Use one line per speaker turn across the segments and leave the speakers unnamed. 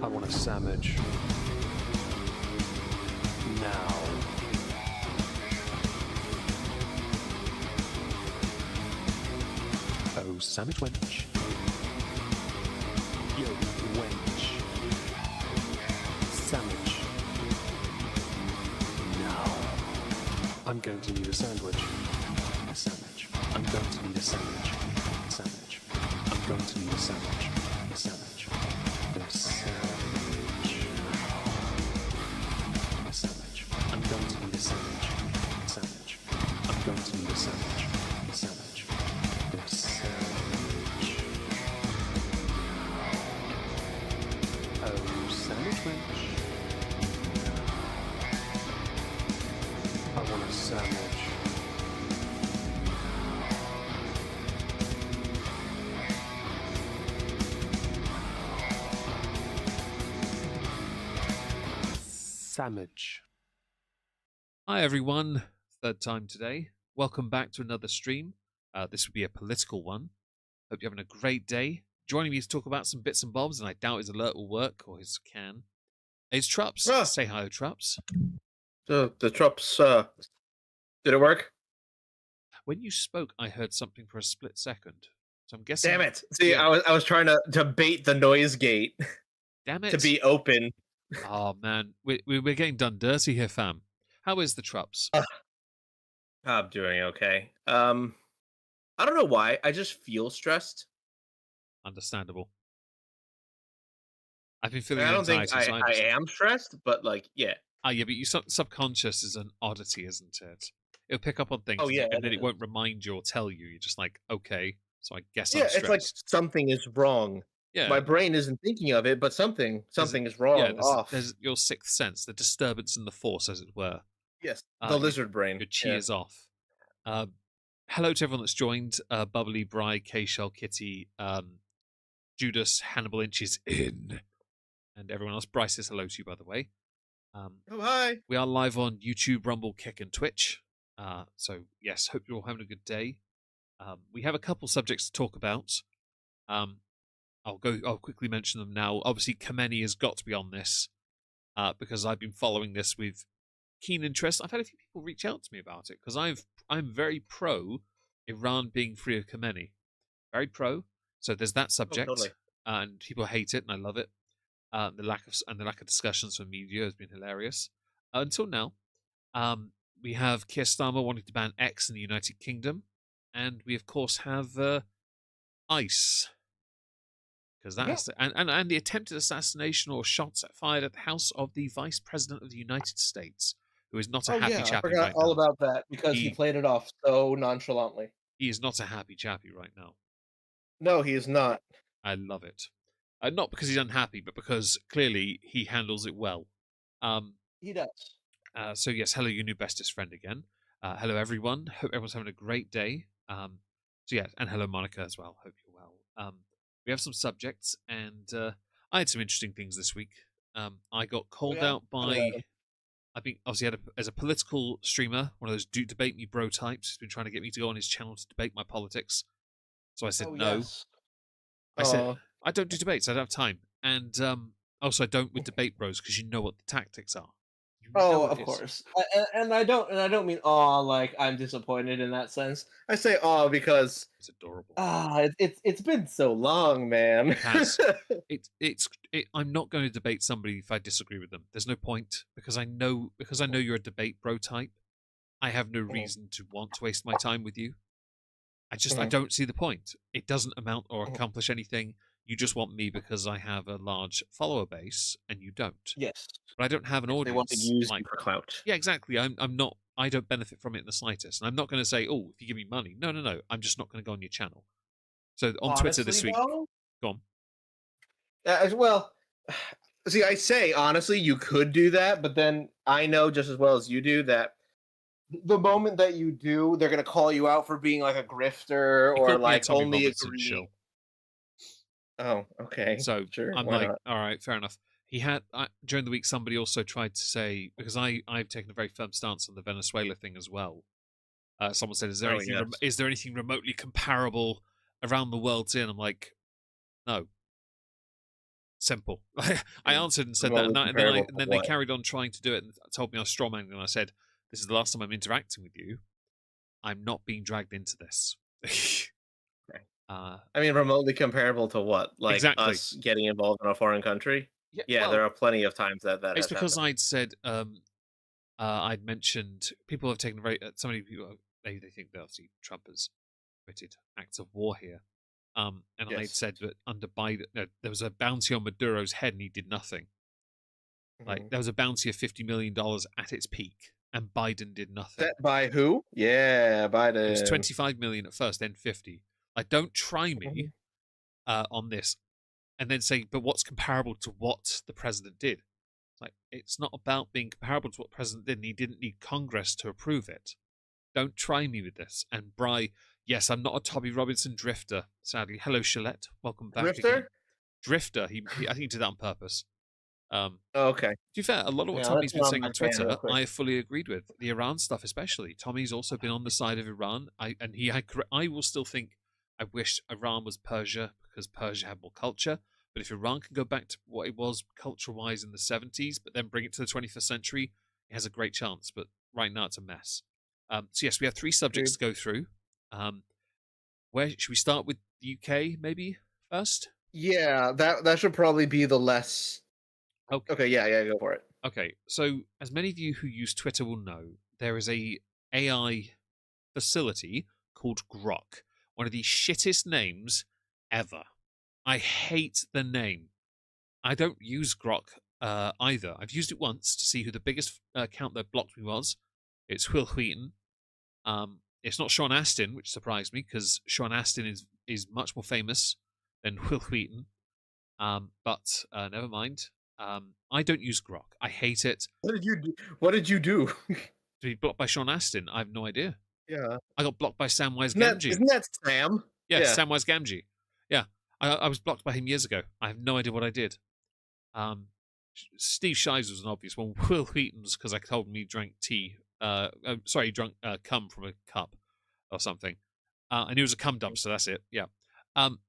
I want a sandwich. Now. Oh, sandwich wench. Yo, wench. Sandwich. Now. I'm going to need a sandwich. A sandwich. I'm going to need a sandwich. Sandwich. I'm going to need a sandwich. A sandwich. A sandwich. A sandwich. I'm going to need a sandwich. Sandwich. I'm going to need a sandwich. A sandwich. A sandwich. Oh, sandwich wench. I want a sandwich. Sandwich.
Hi everyone, third time today. Welcome back to another stream. This will be a political one. Hope you're having a great day. Joining me to talk about some bits and bobs, and I doubt his alert will work, or his can. It's Trups.
Ah.
Say hi, Trups.
The Trups, did it work?
When you spoke, I heard something for a split second. So I'm guessing...
Damn it. See,
Yeah.
I was trying to bait the noise gate
Damn it.
to be open.
Oh man, we're getting done dirty here, fam. How is the Trups?
I'm doing okay. I don't know why. I just feel stressed.
Understandable. I've been feeling
I don't think
anxiety, so
I am stressed, but like, yeah.
Yeah, but your subconscious is an oddity, isn't it? It'll pick up on things,
Oh, yeah,
and then
it
it won't remind you or tell you. You're just like, okay, so I guess
Yeah,
I'm
it's
stressed.
like something is wrong.
Yeah,
My brain isn't thinking of it, but something is wrong.
yeah,
off.
there's your sixth sense, the disturbance in the force, as it were.
Yes, the
your-
lizard brain.
Your chi
Yeah.
is off. Hello to everyone that's joined. Bubbly, Bry, K-Shell, Kitty, Judas, Hannibal Inch is in, and everyone else. Bryce says hello to you, by the way.
Oh, hi.
We are live on YouTube, Rumble, Kick, and Twitch. So yes, hope you're all having a good day. We have a couple subjects to talk about. I'll quickly mention them now. Obviously, Khamenei has got to be on this because I've been following this with keen interest. I've had a few people reach out to me about it because I'm very pro Iran being free of Khamenei. Very pro. So there's that subject,
totally.
And people hate it, and I love it. The lack of discussions from media has been hilarious until now. We have Keir Starmer wanting to ban X in the United Kingdom, and we of course have ICE, because that's and the attempted assassination or shots fired at the house of the Vice President of the United States, who is not a happy chappy
I forgot
right
all
now.
about that because he played it off so nonchalantly.
He is not a happy chappy right now.
No, he is not.
I love it. Not because he's unhappy, but because clearly he handles it well.
He does.
So yes, hello, your new bestest friend again. Hello, everyone. Hope everyone's having a great day. So yeah, and hello, Monica, as well. Hope you're well. We have some subjects, and I had some interesting things this week. I got called out by... I've been obviously as a political streamer, one of those debate me bro types who's been trying to get me to go on his channel to debate my politics. So I said no.
Yes.
I said I don't do debates. I don't have time, and also I don't with debate bros because you know what the tactics are.
Of course. And I don't mean like I'm disappointed in that sense. I say because
It's adorable.
it's been so long, man.
It has. I'm not going to debate somebody if I disagree with them. There's no point because I know you're a debate bro type. I have no reason to want to waste my time with you. I don't see the point. It doesn't amount or accomplish anything. You just want me because I have a large follower base and you don't.
Yes.
But I don't have an audience.
They want to use you for clout.
Yeah, exactly. I'm not. I don't benefit from it in the slightest. And I'm not going to say, "Oh, if you give me money." No. I'm just not going to go on your channel. So on Twitter this week, go on.
Well, see, I say honestly, you could do that, but then I know just as well as you do that the moment that you do, they're going to call you out for being like a grifter or like only agree. Oh, okay.
So
sure,
I'm like, all right, fair enough. He had during the week. Somebody also tried to say, because I've taken a very firm stance on the Venezuela thing as well. Someone said, "Is there anything remotely comparable around the world?" I'm like, no. Simple. I answered and said that,
Remotely
and then
comparable to
they
what?
carried on trying to do it and told me I was strawmanning, and I said, "This is the last time I'm interacting with you. I'm not being dragged into this."
Okay.
uh,
I mean, remotely comparable to what? Like
exactly.
us getting involved in a foreign country?
Yeah.
Yeah, there
Well,
are plenty of times that
it's
has
because
happened.
I'd said I'd mentioned people have taken very so many people they think that obviously Trump has committed acts of war here. And I'd
Yes.
said that under Biden, there was a bounty on Maduro's head and he did nothing. Like
Mhm.
there was a bounty of $50 million at its peak, and Biden did nothing.
Set by who? Yeah,
It was
Biden.
25 million at first, then 50. Like, don't try me
Mhm.
on this, and then say, but what's comparable to what the president did? Like, it's not about being comparable to what the president did, and he didn't need Congress to approve it. Don't try me with this. And Bry, yes, I'm not a Tommy Robinson drifter, sadly. Hello, Shalette. Welcome back again.
Drifter?
Drifter. I think he did that on purpose. To
Oh, okay.
be fair, a lot of what
Yeah,
Tommy's
let's
been
not
saying
my
on
fan real
Twitter,
quick.
I fully agreed with. The Iran stuff, especially. Tommy's also been on the side of Iran. I will still think I wish Iran was Persia because Persia had more culture. But if Iran can go back to what it was culture-wise in the 70s, but then bring it to the 21st century, it has a great chance. But right now, it's a mess. So yes, we have 3 subjects
Agreed.
to go through. Where should we start with the UK maybe first?
Yeah, that should probably be the less.
Okay.
Okay, yeah, go for it.
Okay. So as many of you who use Twitter will know, there is a AI facility called Grok, one of the shittest names ever. I hate the name. I don't use Grok either. I've used it once to see who the biggest account that blocked me was. It's Will Wheaton. It's not Sean Astin, which surprised me because Sean Astin is much more famous than Will Wheaton. But never mind. I don't use Grok. I hate it.
What did you do? What did you do?
To be blocked by Sean Astin, I have no idea.
Yeah.
I got blocked by Samwise
Isn't that
Gamgee.
isn't that Sam?
Yeah,
Yeah.
Samwise Gamgee. Yeah, I was blocked by him years ago. I have no idea what I did. Steve Shives was an obvious one. Will Wheaton's because I told him he drank tea. Sorry, he drank cum from a cup or something. And he was a cum dumpster. That's it. Yeah. Um,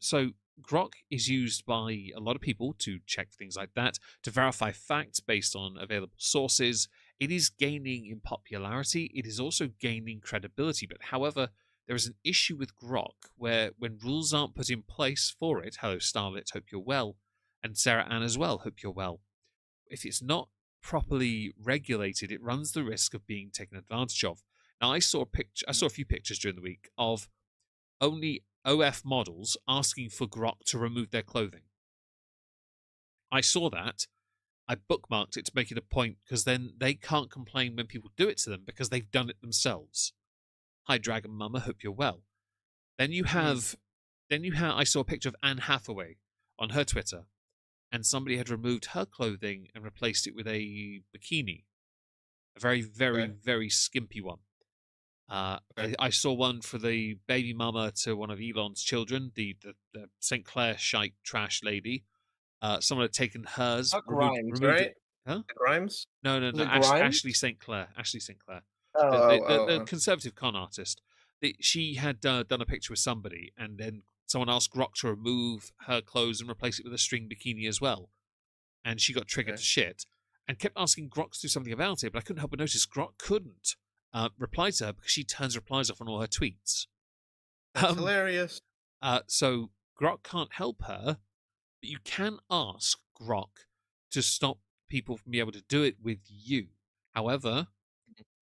so Grok is used by a lot of people to check things like that, to verify facts based on available sources. It is gaining in popularity. It is also gaining credibility. But however, there is an issue with Grok where when rules aren't put in place for it, hello Starlet, hope you're well, and Sarah Ann as well, hope you're well. If it's not properly regulated, it runs the risk of being taken advantage of. Now, I saw a few pictures during the week of only OF models asking for Grok to remove their clothing. I saw that. I bookmarked it to make it a point because then they can't complain when people do it to them because they've done it themselves. Hi, Dragon Mama. Hope you're well. Then you have, I saw a picture of Anne Hathaway on her Twitter, and somebody had removed her clothing and replaced it with a bikini, a very, very,
Okay.
very skimpy one.
Okay.
I saw one for the baby mama to one of Elon's children, the St. Clair shite trash lady. Someone had taken hers,
Not Grimes,
removed it.
right?
Huh?
Grimes?
No, no,
Was
no.
it Grimes?
Ashley St. Clair. Ashley St. Clair.
Oh, oh,
The
oh.
conservative con artist. She had done a picture with somebody, and then someone asked Grok to remove her clothes and replace it with a string bikini as well. And she got triggered
Okay.
to shit and kept asking Grok to do something about it, but I couldn't help but notice Grok couldn't reply to her because she turns replies off on all her tweets.
That's hilarious.
So Grok can't help her, but you can ask Grok to stop people from being able to do it with you. However,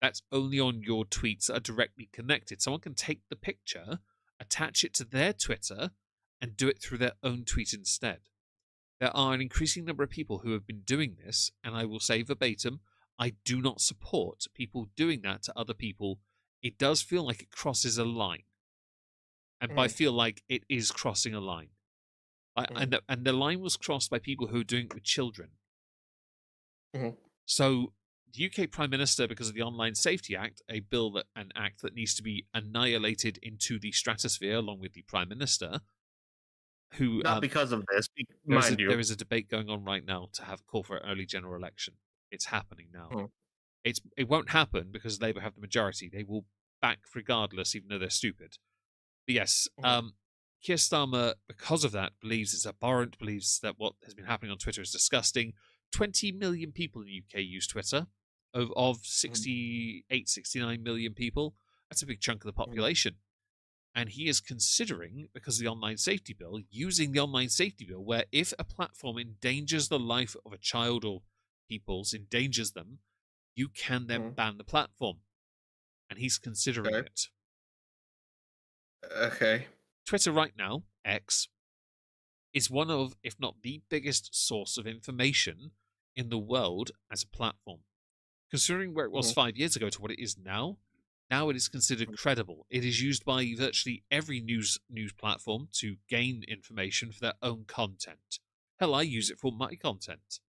that's only on your tweets that are directly connected. Someone can take the picture, attach it to their Twitter, and do it through their own tweet instead. There are an increasing number of people who have been doing this, and I will say verbatim, I do not support people doing that to other people. It does feel like it crosses a line. And by feel like it is crossing a line. And the line was crossed by people who are doing it with children. So the UK Prime Minister, because of the Online Safety Act, an act that needs to be annihilated into the stratosphere along with the Prime Minister, who
Not because of this,
there
you.
is a debate going on right now to have a call for an early general election. It's happening now. It won't happen because Labour have the majority. They will back regardless, even though they're stupid. But yes, Keir Starmer, because of that, believes it's abhorrent, believes that what has been happening on Twitter is disgusting. 20 million people in the UK use Twitter. Of 68, 69 million people, that's a big chunk of the population. And he is considering, because of the online safety bill, using the online safety bill where if a platform endangers the life of a child or people's, endangers them, you can then ban the platform. And he's considering
Okay.
it.
Okay.
Twitter right now, X, is one of, if not the biggest source of information in the world as a platform. Considering where it was 5 years ago to what it is now it is considered credible. It is used by virtually every news platform to gain information for their own content. Hell, I use it for my content.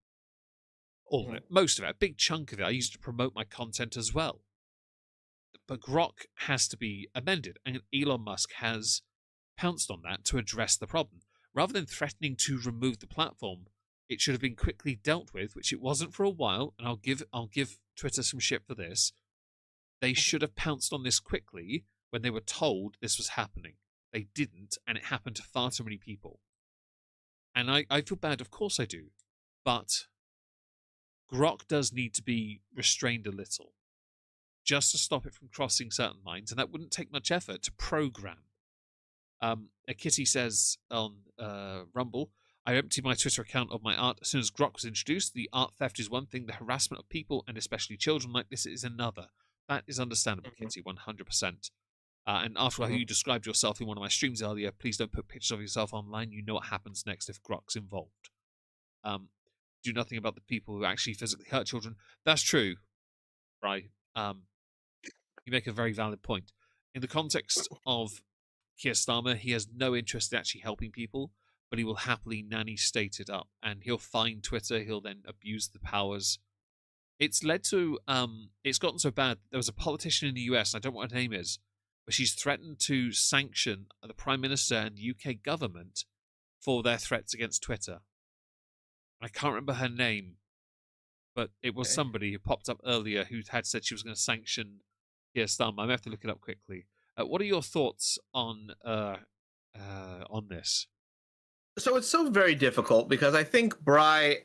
All of it, most of it, a big chunk of it, I use it to promote my content as well. But Grok has to be amended, and Elon Musk has pounced on that to address the problem. Rather than threatening to remove the platform, it should have been quickly dealt with, which it wasn't for a while, and I'll give Twitter some shit for this. They should have pounced on this quickly when they were told this was happening. They didn't, and it happened to far too many people. And I feel bad, of course I do. But Grok does need to be restrained a little, just to stop it from crossing certain lines, and that wouldn't take much effort to program. A kitty says on Rumble, I emptied my Twitter account of my art as soon as Grok was introduced. The art theft is one thing, the harassment of people, and especially children like this, is another. That is understandable, Kitty, 100%. And after how you described yourself in one of my streams earlier, please don't put pictures of yourself online. You know what happens next if Grok's involved. Do nothing about the people who actually physically hurt children. That's true, right? You make a very valid point. In the context of Keir Starmer, he has no interest in actually helping people, but he will happily nanny state it up, and he'll find Twitter. He'll then abuse the powers. It's led to it's gotten so bad. There was a politician in the US, I don't know what her name is, but she's threatened to sanction the Prime Minister and the UK government for their threats against Twitter. I can't remember her name, but it was somebody who popped up earlier who had said she was going to sanction Keir Starmer. I may have to look it up quickly. What are your thoughts on this?
So it's so very difficult because I think Bry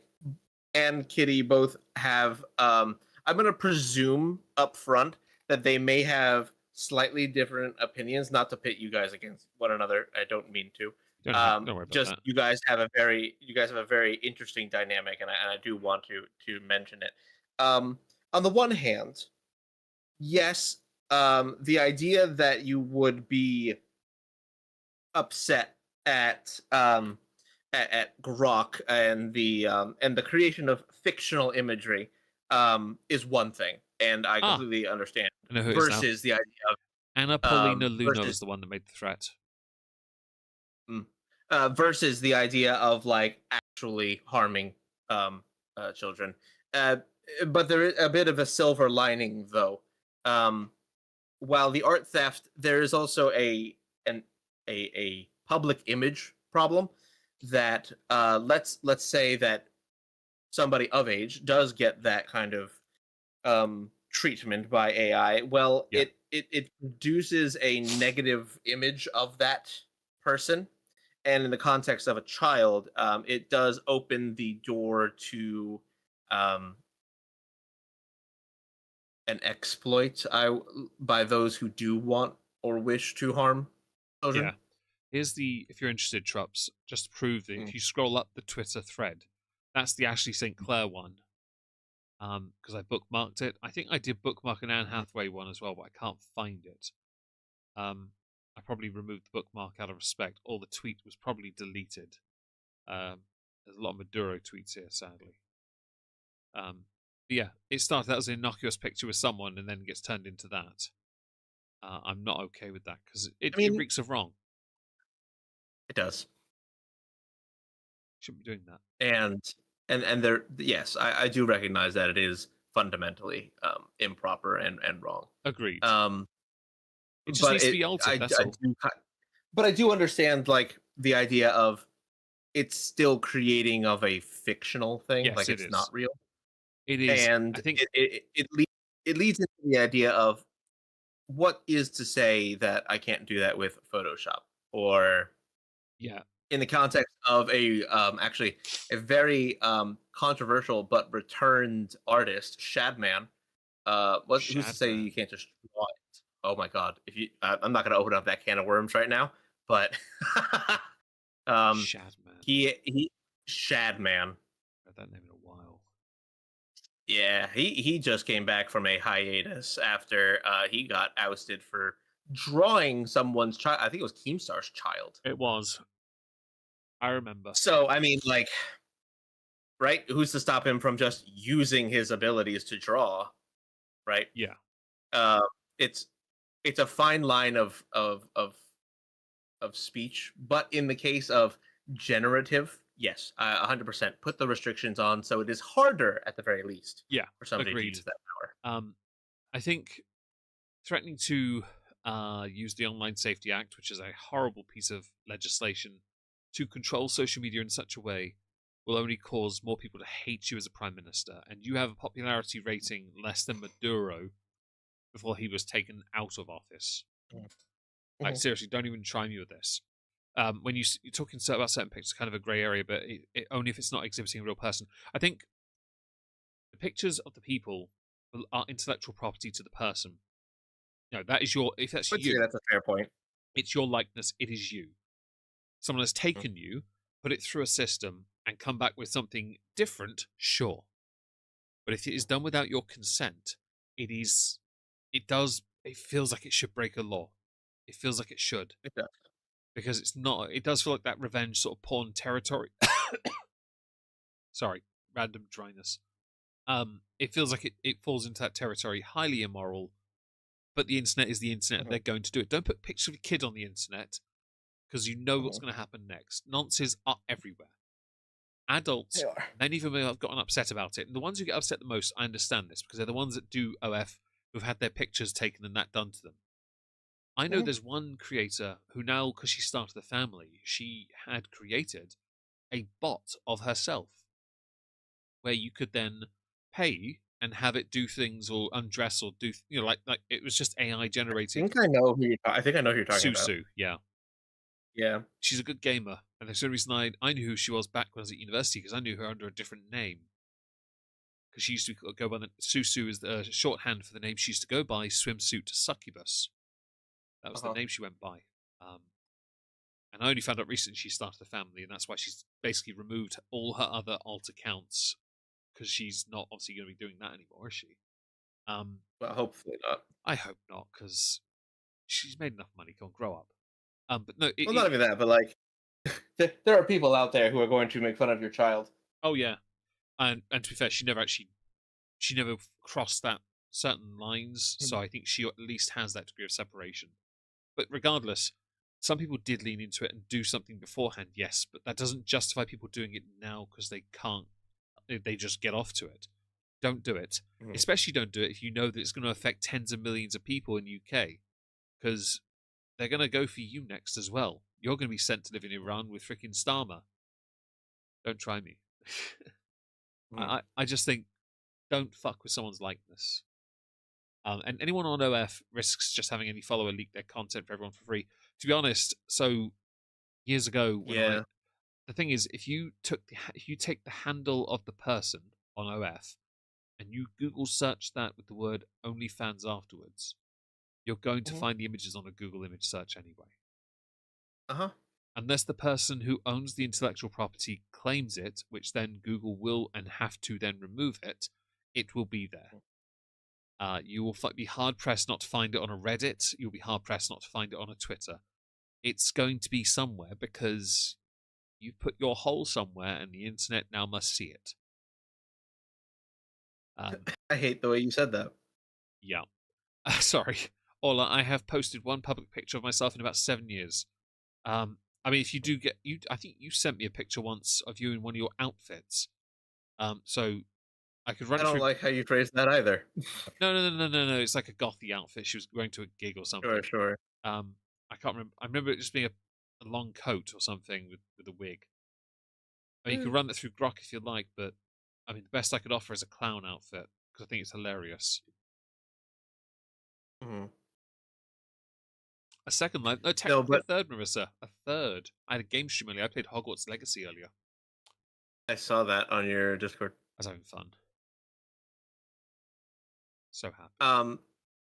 and Kitty both have I'm going to presume up front that they may have slightly different opinions, not to pit you guys against one another. I don't mean to.
Don't worry about
just
that.
you guys have a very interesting dynamic, and I do want to mention it. On the one hand, yes, the idea that you would be upset at Grok and the creation of fictional imagery is one thing, and I completely understand.
I know who it is now.
Versus the idea of
Anna Paulina Luna was the one that made the threat.
Versus the idea of like actually harming children. But there is a bit of a silver lining, though. While the art theft, there is also a public image problem that let's say that somebody of age does get that kind of treatment by AI. Well,
Yeah.
it produces a negative image of that person, and in the context of a child, it does open the door to an exploit by those who do want or wish to harm children.
Yeah. Here's if you're interested, Trups, just to prove that if you scroll up the Twitter thread, that's the Ashley St. Clair one. Because I bookmarked it. I think I did bookmark an Anne Hathaway one as well, but I can't find it. I probably removed the bookmark out of respect, or the tweet was probably deleted. There's a lot of Maduro tweets here, sadly. But yeah, it started out as an innocuous picture with someone and then gets turned into that. I'm not okay with that because it reeks of wrong.
It does.
Shouldn't be doing that.
And there, yes, I do recognize that it is fundamentally improper and wrong.
Agreed. It just needs to be altered. That's all.
But I do understand like the idea of it's still creating of a fictional thing,
Yes,
like it's not real.
It is,
and
I think
it leads into the idea of what is to say that I can't do that with Photoshop, or
Yeah.
in the context of actually a very controversial but returned artist, Shadman. Who's to say
Shadman.
you can't just draw it? Oh my god! If you, I'm not going to open up that can of worms right now, but um,
Shadman.
he Shadman.
Heard that name in a while.
Yeah, he just came back from a hiatus after he got ousted for drawing someone's child. I think it was Keemstar's child.
It was. I remember.
So I mean, like, right? Who's to stop him from just using his abilities to draw? Right?
Yeah.
Uh, it's it's a fine line of speech, but in the case of generative, yes, 100% put the restrictions on, so it is harder at the very least
Yeah.
for somebody to
Agreed.
use that power.
I think threatening to use the Online Safety Act, which is a horrible piece of legislation to control social media in such a way, will only cause more people to hate you as a prime minister. And you have a popularity rating less than Maduro before he was taken out of office. Like, seriously, don't even try me with this. When you're talking about certain pictures, kind of a grey area, but only if it's not exhibiting a real person. I think the pictures of the people are intellectual property to the person. No, that is your. If that's
I'd say
you,
that's a fair point.
it's your likeness. It is you. Someone has taken you, put it through a system, and come back with something different. Sure, but if it is done without your consent, it is. It does. It feels like it should break a law. It feels like it should.
It does.
Because it's not. It does feel like that revenge sort of porn territory. Sorry, random dryness. It feels like it falls into that territory, highly immoral. But the internet is the internet, and they're going to do it. Don't put pictures of a kid on the internet because you know what's going to happen next. Nonces are everywhere. Adults,
They are.
many of them have gotten upset about it, and the ones who get upset the most, I understand this because they're the ones that do OF who've had their pictures taken and that done to them. I know there's one creator who now, because she started a family, she had created a bot of herself where you could then pay and have it do things or undress or do like it was just AI generated.
I think I know who you're talking about.
Susu, yeah,
Yeah.
she's a good gamer, and the only reason I knew who she was back when I was at university because I knew her under a different name. Because she used to go by the Susu is the shorthand for the name she used to go by, swimsuit succubus. That was the name she went by. And I only found out recently she started a family, and that's why she's basically removed all her other alt accounts because she's not obviously going to be doing that anymore, is she?
Well, hopefully not.
I hope not, because she's made enough money. Come on, grow up. But no,
Well, not even that, but like, there are people out there who are going to make fun of your child.
oh yeah, and to be fair, she never crossed that certain lines, so I think she at least has that degree of separation. But regardless, some people did lean into it and do something beforehand, yes, but that doesn't justify people doing it now because they can't. They just get off to it. Don't do it. Especially don't do it if you know that it's going to affect tens of millions of people in UK, because they're going to go for you next as well. You're going to be sent to live in Iran with freaking Starmer. Don't try me. I just think don't fuck with someone's likeness. And anyone on OF risks just having any follower leak their content for everyone for free. To be honest, so years ago, the thing is, if you take the handle of the person on OF and you Google search that with the word OnlyFans afterwards, you're going to find the images on a Google image search anyway. Unless the person who owns the intellectual property claims it, which then Google will and have to then remove it, it will be there. You will be hard-pressed not to find it on a Reddit. You'll be hard-pressed not to find it on a Twitter. It's going to be somewhere because you put your hole somewhere and the internet now must see it.
I hate the way you said that.
Yeah. Sorry. Ola, I have posted one public picture of myself in about 7 years. I mean, if you do get... I think you sent me a picture once of you in one of your outfits. So I could run
I don't like how you phrased that either.
No. It's like a gothy outfit. She was going to a gig or something.
Sure.
I can't remember. I remember it just being a long coat or something with a wig. I mean, you could run that through Grok if you like, but I mean, the best I could offer is a clown outfit because I think it's hilarious. A second life? No,
No,
technically a
but
third, Marissa. A third. I had a game stream earlier. I played Hogwarts Legacy earlier.
I saw that on your Discord.
I was having fun. So happy.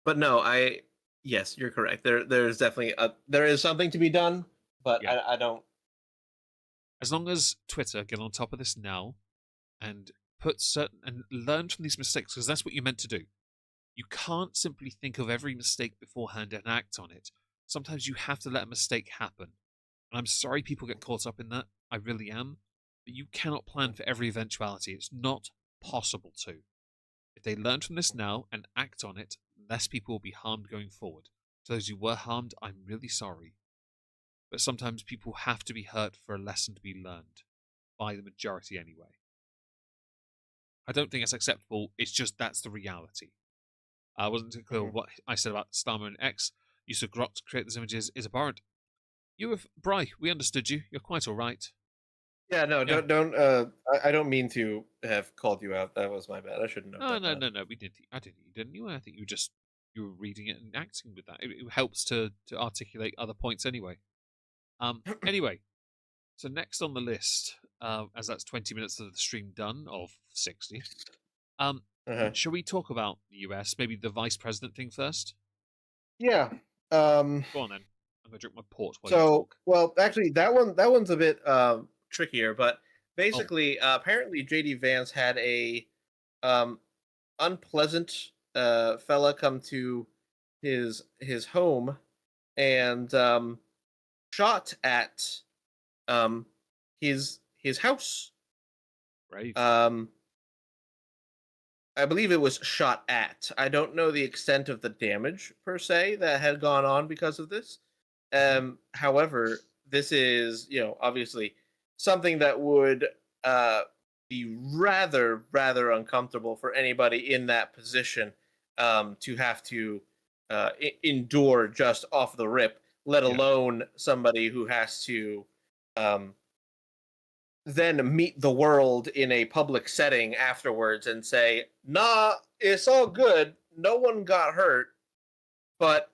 But no, yes, you're correct. There's definitely there is something to be done, but
Yeah.
I don't.
As long as Twitter get on top of this now and put certain and learn from these mistakes, because that's what you're meant to do. You can't simply think of every mistake beforehand and act on it. Sometimes you have to let a mistake happen. And I'm sorry people get caught up in that. I really am. But you cannot plan for every eventuality. It's not possible to. If they learn from this now and act on it, less people will be harmed going forward. To those who were harmed, I'm really sorry. But sometimes people have to be hurt for a lesson to be learned. By the majority anyway. I don't think it's acceptable. It's just that's the reality. I wasn't too clear what I said about Starmer and X. Use of Grok to create those images is abhorrent. You have Bry, we understood you. You're quite all right.
Yeah, no,
Yeah.
don't. I don't mean to have called you out. That was my bad. I shouldn't have.
No. We didn't. I didn't. You didn't. You. I think you were reading it and acting with that. It helps to articulate other points anyway. Anyway, so next on the list, as that's 20 minutes of the stream done of 60. Shall we talk about the US? Maybe the vice president thing first.
Yeah.
Go on then. I'm gonna drink my port while you
So,
talk.
well, actually, that one's a bit trickier, but basically, apparently, JD Vance had a unpleasant fella come to his home and shot at his house.
Right.
I believe it was shot at. I don't know the extent of the damage per se that had gone on because of this. However, this is, obviously something that would be rather uncomfortable for anybody in that position to have to endure just off the rip, let alone somebody who has to then meet the world in a public setting afterwards and say, nah, it's all good. No one got hurt. But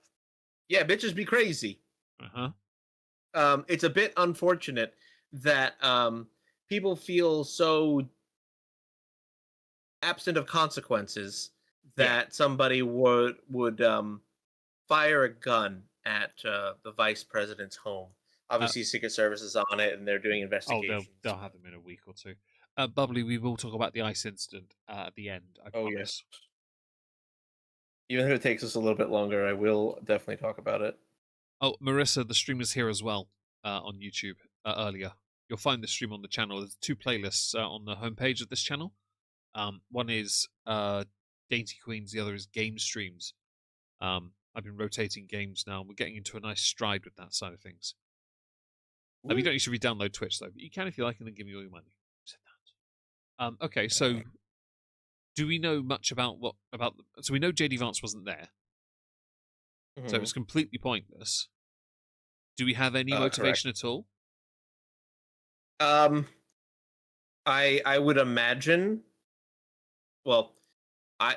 yeah, bitches be crazy. It's a bit unfortunate that people feel so absent of consequences that somebody would fire a gun at the vice president's home. Obviously, Secret Service is on it, and they're doing investigations.
They'll have them in a week or two. Bubbly, we will talk about the ICE incident at the end. I promise.
Yes. Even if it takes us a little bit longer, I will definitely talk about it.
Oh, Marissa, the stream is here as well on YouTube earlier. You'll find the stream on the channel. There's 2 playlists on the homepage of this channel. One is Dainty Queens, the other is game streams. I've been rotating games now. We're getting into a nice stride with that side of things. You don't need to re-download Twitch though, but you can if you like, and then give me all your money. Said that. Okay, so do we know much about so we know JD Vance wasn't there, so it was completely pointless. Do we have any motivation at all?
I would imagine. Well,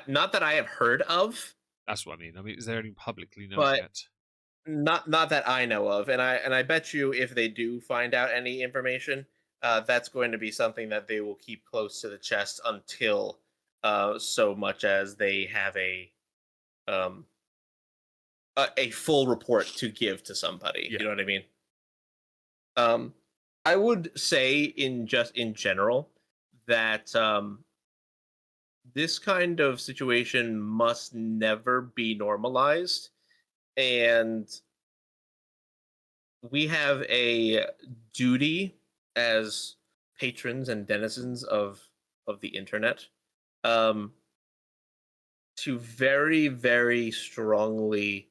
not that I have heard of.
That's what I mean. Is there any publicly known
but
yet?
Not that I know of, and I bet you if they do find out any information, that's going to be something that they will keep close to the chest until so much as they have a full report to give to somebody. You know what I mean? I would say in general that this kind of situation must never be normalized. And we have a duty as patrons and denizens of the internet to very, very strongly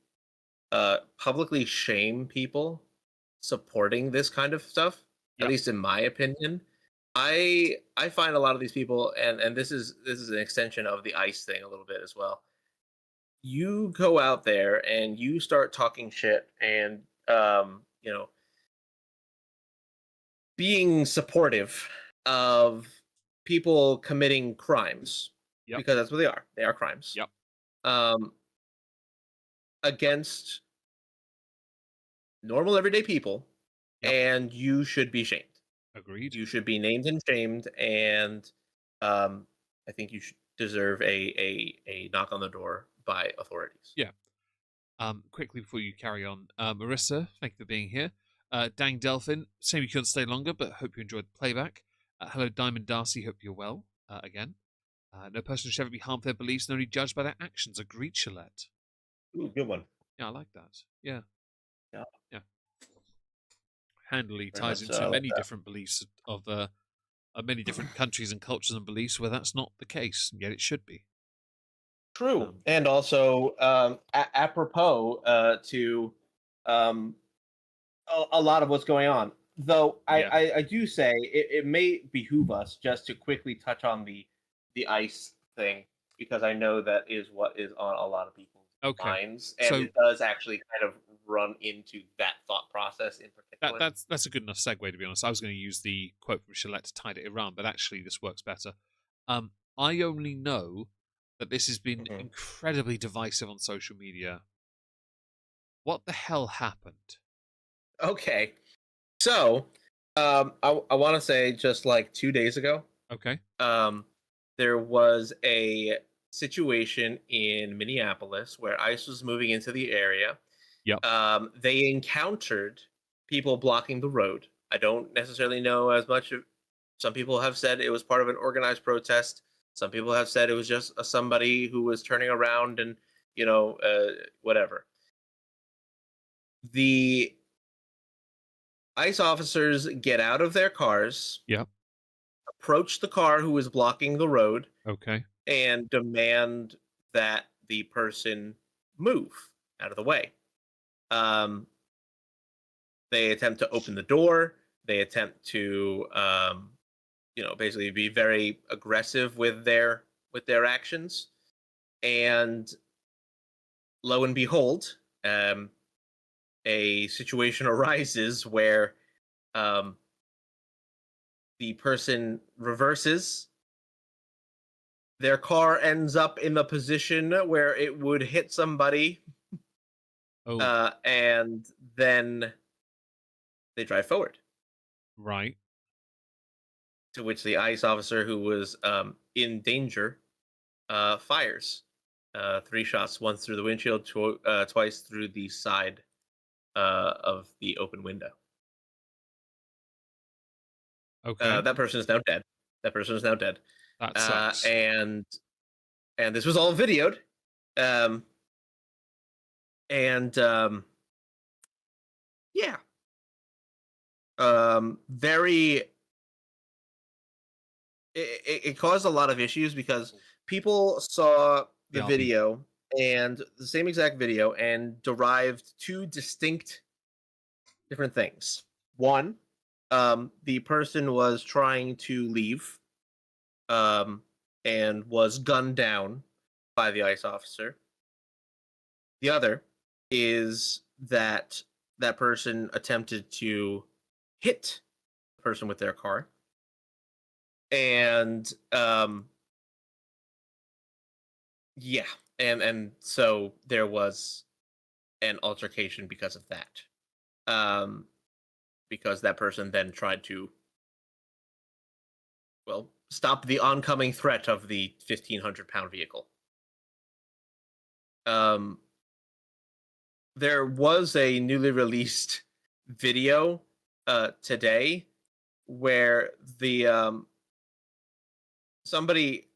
publicly shame people supporting this kind of stuff. At least in my opinion. I find a lot of these people, and this is an extension of the ICE thing a little bit as well. You go out there and you start talking shit and being supportive of people committing crimes because that's what they are. They are crimes. Against normal everyday people,
Yep.
and you should be shamed.
Agreed.
You should be named and shamed, and I think you should deserve a knock on the door by authorities.
Yeah. Quickly before you carry on, Marissa, thank you for being here. Dang Delphin, shame you couldn't stay longer, but hope you enjoyed the playback. Hello, Diamond Darcy, hope you're well. Again. No person should ever be harmed for their beliefs and only judged by their actions. Agreed, Shalette.
Ooh, good one.
Yeah, I like that. Yeah.
Yeah.
Yeah. Handily
Very
ties
much so. I
into
like
many
that.
different beliefs of many different countries and cultures and beliefs where that's not the case, and yet it should be.
True, and also apropos to um, a lot of what's going on. Though
Yeah.
I do say it may behoove us just to quickly touch on the ICE thing, because I know that is what is on a lot of people's
Okay.
minds, and
So
it does actually kind of run into that thought process in particular.
that's a good enough segue, to be honest. I was going to use the quote from Shalette to tie it around, but actually this works better. I only know that this has been
Mhm.
incredibly divisive on social media. What the hell happened?
Okay, so I want to say just like 2 days ago,
Okay.
there was a situation in Minneapolis where ICE was moving into the area.
Yep.
They encountered people blocking the road. I don't necessarily know as much. Some people have said it was part of an organized protest. Some people have said it was just somebody who was turning around and, whatever. The ICE officers get out of their cars,
Yep.
approach the car who was blocking the road,
Okay.
and demand that the person move out of the way. Um, they attempt to open the door. They attempt to, basically be very aggressive with their actions. And lo and behold, a situation arises where um, the person reverses. Their car ends up in the position where it would hit somebody,
Oh,
and then they drive forward.
right.
To which the ICE officer, who was in danger, fires 3 shots: once through the windshield, twice through the side of the open window.
Okay.
That person is now dead. That person is now dead.
That sucks.
And this was all videoed. Um, and yeah, very. It caused a lot of issues because people saw the
Yeah,
video, and the same exact video, and derived two distinct different things. One, the person was trying to leave, um, and was gunned down by the ICE officer. The other is that that person attempted to hit the person with their car, and yeah, and so there was an altercation because of that. Um, because that person then tried to, well, stop the oncoming threat of the 1,500-pound vehicle. Um, there was a newly released video today where the somebody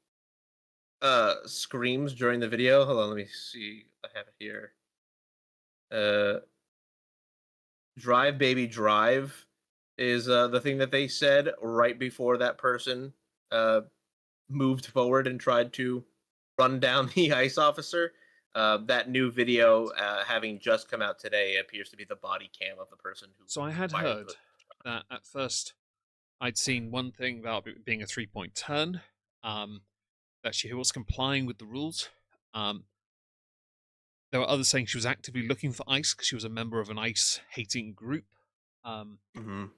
screams during the video. Hold on, let me see. I have it here. Drive baby drive is the thing that they said right before that person uh moved forward and tried to run down the ICE officer. That new video, having just come out today, appears to be the body cam of the person who
so I had
fired
heard that at first I'd seen one thing about it being a 3-point turn, that she was complying with the rules. There were others saying she was actively looking for ICE because she was a member of an ICE hating group.
Mhm.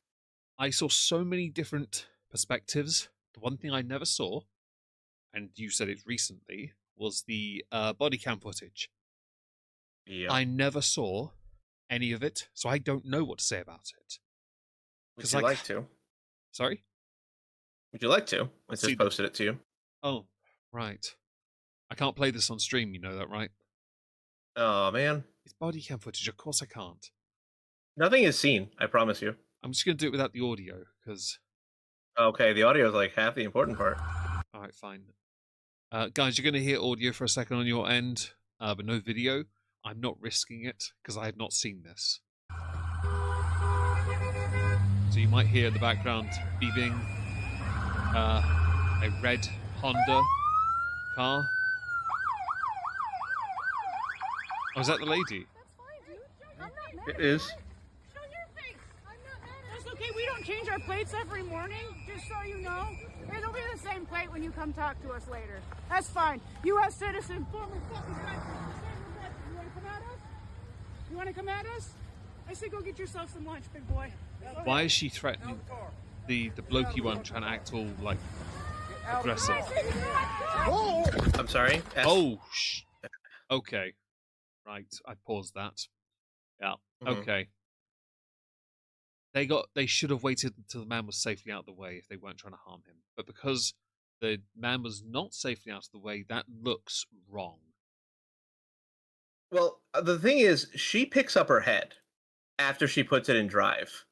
I saw so many different perspectives. The one thing I never saw, and you said it recently, was the body cam footage.
Yeah.
I never saw any of it, so I don't know what to say about it.
Would you like to?
Sorry?
Would you like to? I
See
just posted it to you.
Oh, right. I can't play this on stream, you know that, right?
Oh man,
It's body cam footage, of course I can't.
nothing is seen. I promise you.
I'm just going to do it without the audio, because...
Okay, the audio is like half the important part.
Alright, fine. Guys, you're going to hear audio for a second on your end, but no video. I'm not risking it, because I have not seen this. So you might hear in the background beeping a red Honda car. Oh, is that the lady?
That's fine, dude. I'm not mad.
It is.
Show your face. I'm not mad. That's okay. We don't change our plates every morning, just so you know. It'll be the same plate when you come talk to us later. That's fine. U.S. citizen, former fucking veteran. You want to come at us? You want to come at us? I say go get yourself some lunch, big boy.
Why is she threatening the blokey one, trying to act all, like, aggressive?
I'm sorry.
Oh, okay. Right, I paused that. Yeah, okay. They should have waited until the man was safely out of the way if they weren't trying to harm him. But because the man was not safely out of the way, that looks wrong.
Well, the thing is, she picks up her head after she puts it in drive.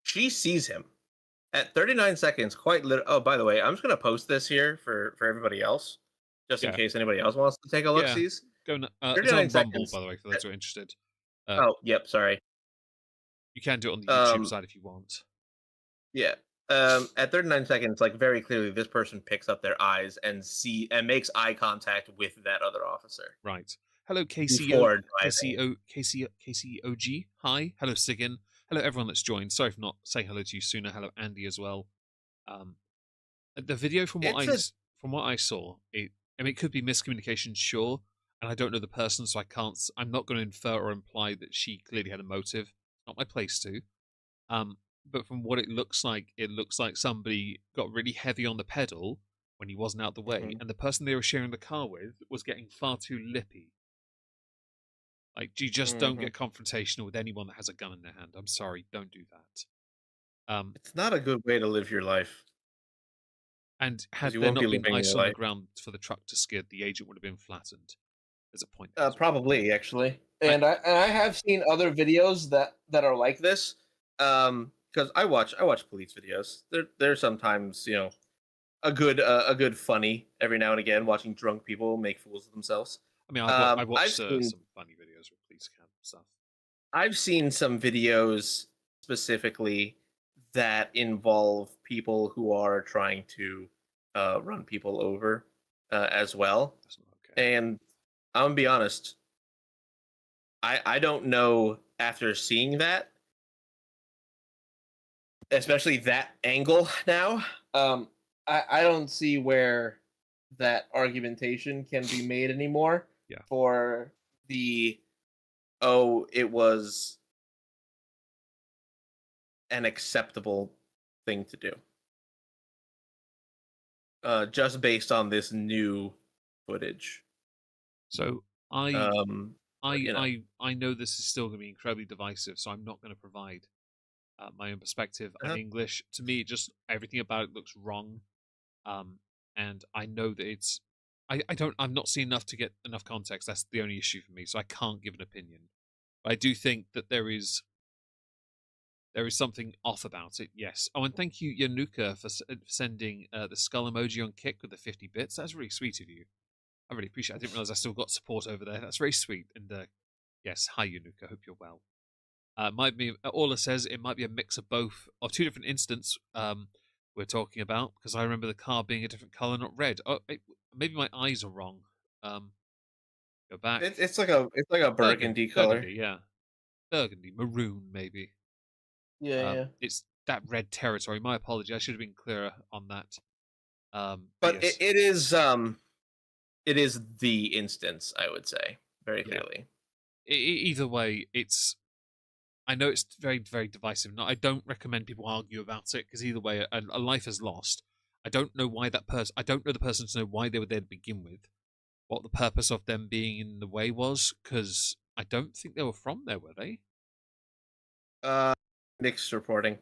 She sees him at 39 seconds. Oh, by the way, I'm just gonna post this here for everybody else, just in case anybody else wants to take a look. Sees.
Go. It's
39
on Rumble,
seconds.
by the way, for those who are interested.
Oh, yep. Sorry.
You can do it on the YouTube side if you want.
Yeah. At 39 seconds, like very clearly, this person picks up their eyes and makes eye contact with that other officer.
Right. Hello,
Before
KCOG. Hi. Hello, Sigyn. Hello, everyone that's joined. Sorry for not saying hello to you sooner. Hello, Andy, as well. The video, from what I saw, it could be miscommunication, sure, and I don't know the person, so I'm not going to infer or imply that she clearly had a motive. It's not my place to. But from what it looks like somebody got really heavy on the pedal when he wasn't out the way, and the person they were sharing the car with was getting far too lippy. Like, you just don't get confrontational with anyone that has a gun in their hand. I'm sorry, don't do that.
It's not a good way to live your life.
And had there not been ice on the ground for the truck to skid, the agent would have been flattened. There's a point.
Probably, actually. And I have seen other videos that are like this. Because I watch police videos. They're sometimes, a good funny every now and again, watching drunk people make fools of themselves.
I mean, I've watched some funny videos with police cam stuff.
I've seen some videos specifically that involve people who are trying to run people over as well.
That's not okay.
And I'm gonna be honest, I don't know after seeing that, especially that angle now. I don't see where that argumentation can be made anymore.
Yeah.
For it was an acceptable thing to do. Just based on this new footage.
So I know this is still going to be incredibly divisive, so I'm not going to provide my own perspective. I'm English. To me, just everything about it looks wrong, and I know that it's. I'm not seeing enough to get enough context. That's the only issue for me, so I can't give an opinion. But I do think that there is something off about it. Yes. Oh, and thank you, Yanuka, for sending the skull emoji on Kick with the 50 bits. That's really sweet of you. I really appreciate it. I didn't realize I still got support over there. That's very sweet. And yes, hi Yanuka. Hope you're well. Might be. Orla says it might be a mix of both, of two different incidents we're talking about, because I remember the car being a different color, not red. Oh, maybe my eyes are wrong. Go back.
It's like a burgundy color.
Burgundy, yeah. Burgundy, maroon, maybe.
Yeah.
It's that red territory. My apology. I should have been clearer on that.
But
yes.
it is the instance, I would say, very clearly.
Either way, I know it's very, very divisive. No, I don't recommend people argue about it, because either way, a life is lost. I don't know why that person. I don't know the person to know why they were there to begin with, what the purpose of them being in the way was, because I don't think they were from there, were they?
Mixed reporting.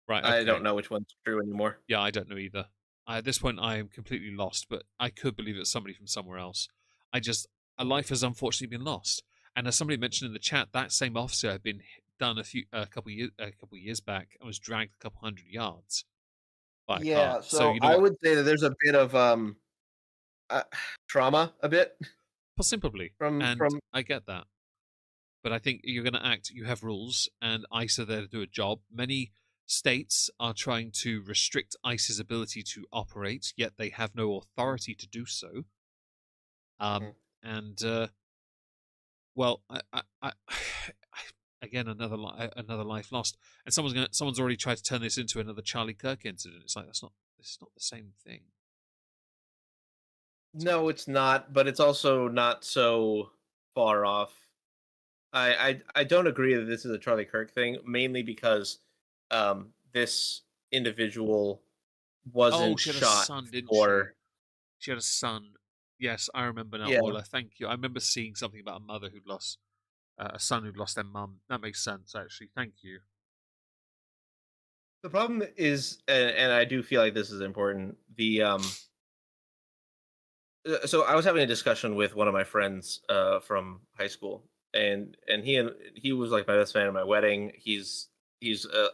Right.
I
Okay.
don't know which one's true anymore.
Yeah, I don't know either. At this point, I am completely lost, but I could believe it's somebody from somewhere else. A life has unfortunately been lost. And as somebody mentioned in the chat, that same officer had been done a couple years back and was dragged a couple hundred yards by a car.
Yeah,
So
so
you know
I
what?
would say that there's a bit of uh, trauma, a bit
Possibly, and
from.
I get that. But I think you're going to act. You have rules, and ICE are there to do a job. Many states are trying to restrict ICE's ability to operate, yet they have no authority to do so.
Mhm.
And well, again, another life lost, and someone's already tried to turn this into another Charlie Kirk incident. It's like this is not the same thing.
No, it's not, but it's also not so far off. I don't agree that this is a Charlie Kirk thing, mainly because this individual
Oh,
wasn't
she had a
shot
son, didn't she?
for.
She had a son. Yes, I remember now,
Yeah.
Orla. Thank you. I remember seeing something about a mother who'd lost a son who'd lost their mum. That makes sense, actually. Thank you.
The problem is, and I do feel like this is important. So I was having a discussion with one of my friends from high school, and he was like my best man at my wedding. He's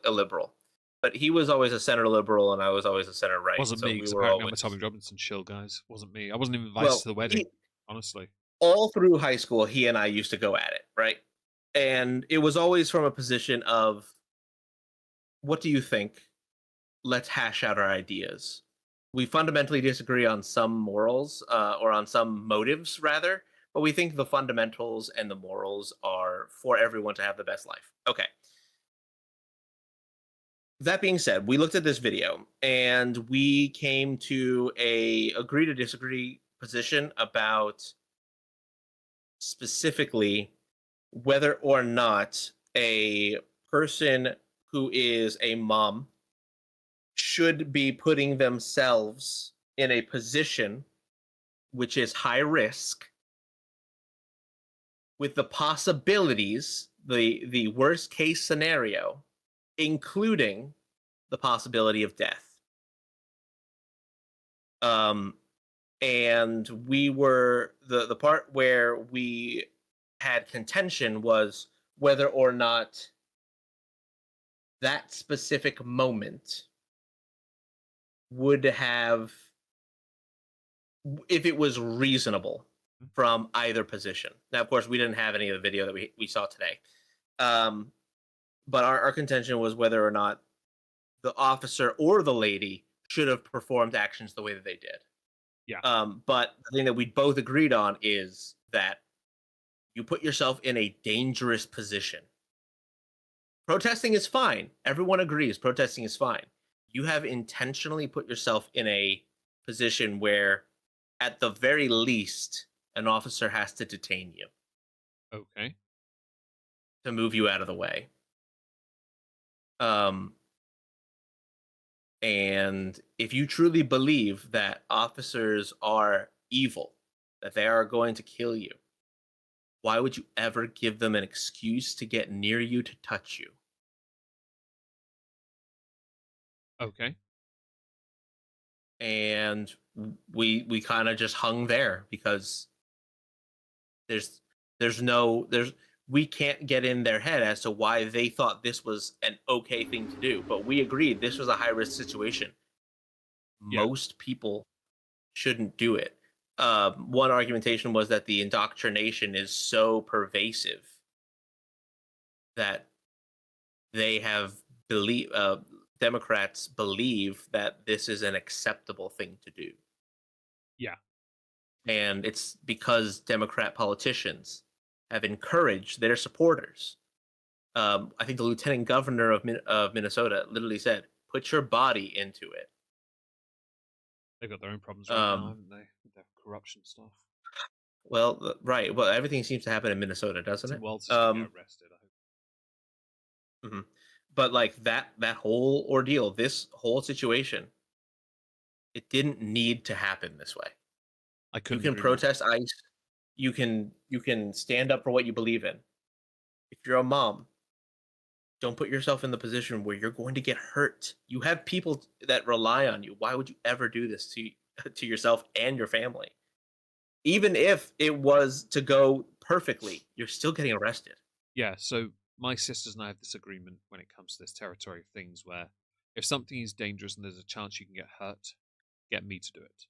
a liberal, but he was always a center liberal, and I was always a center right.
Wasn't
So
me,
we
because
were
apparently I'm
always
a Tommy Robinson shill, guys. Wasn't me. I wasn't even invited
well.
to the wedding, honestly.
All through high school, he and I used to go at it, right? And it was always from a position of, what do you think? Let's hash out our ideas. We fundamentally disagree on some morals, or on some motives, rather, but we think the fundamentals and the morals are for everyone to have the best life. Okay. That being said, we looked at this video and we came to a agree to disagree position about specifically whether or not a person who is a mom should be putting themselves in a position which is high risk, with the possibilities, the worst case scenario, including the possibility of death. And we were the part where we had contention was whether or not that specific moment would have, if it was reasonable from either position. Now, of course, we didn't have any of the video that we saw today. But our contention was whether or not the officer or the lady should have performed actions the way that they did.
Yeah.
But the thing that we both agreed on is that you put yourself in a dangerous position. Protesting is fine. Everyone agrees protesting is fine. You have intentionally put yourself in a position where, at the very least, an officer has to detain you
Okay.
to move you out of the way. And if you truly believe that officers are evil, that they are going to kill you, why would you ever give them an excuse to get near you to touch you?
Okay.
And we kind of just hung there because there's no there's we can't get in their head as to why they thought this was an okay thing to do, but we agreed this was a high risk situation.
Yeah.
Most people shouldn't do it. One argumentation was that the indoctrination is so pervasive that they have believe Democrats believe that this is an acceptable thing to do.
Yeah.
And it's because Democrat politicians have encouraged their supporters. I think the lieutenant governor of Minnesota literally said, "Put your body into it."
They've got their own problems right now, haven't they? With their corruption stuff.
Well, right. Well, everything seems to happen in Minnesota, doesn't it?
Walt's just gonna get arrested, I hope.
Mhm. But like that whole ordeal, this whole situation, it didn't need to happen this way.
I
You
couldn't
can
agree more.
protest ICE. you can stand up for what you believe in. If you're a mom, don't put yourself in the position where you're going to get hurt. You have people that rely on you. Why would you ever do this to to yourself and your family? Even if it was to go perfectly, you're still getting arrested.
Yeah, so my sisters and I have this agreement when it comes to this territory of things where if something is dangerous and there's a chance you can get hurt, get me to do it.
Yeah.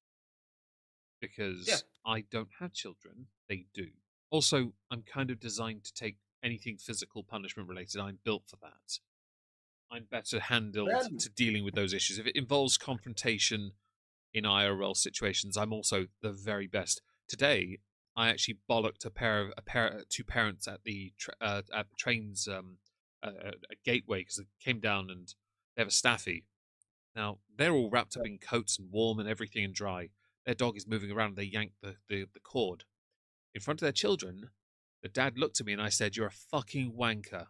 Because I don't have children, they do. Also, I'm kind of designed to take anything physical punishment related. I'm built for that. I'm better handled
Brad-
to dealing with those issues. If it involves confrontation in IRL situations, I'm also the very best. Today, I actually bollocked two parents at the trains a gateway because they came down and they have a staffy. Now they're all wrapped up in coats and warm and everything and dry. Their dog is moving around. They yank the cord in front of their children. The dad looked at me and I said, "You're a fucking wanker."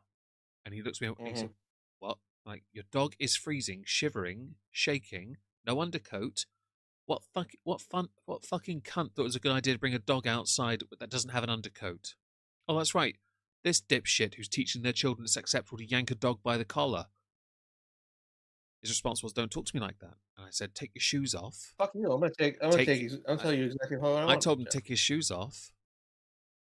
And he looks at me and he said, "What? Like your dog is freezing, shivering, shaking, no undercoat. What fucking cunt thought it was a good idea to bring a dog outside that doesn't have an undercoat? Oh, that's right. This dipshit who's teaching their children it's acceptable to yank a dog by the collar." His response was, "Don't talk to me like that." And I said, "Take your shoes off."
Fuck you! I'm gonna tell you exactly how I want.
I told him
to.
to take his shoes off,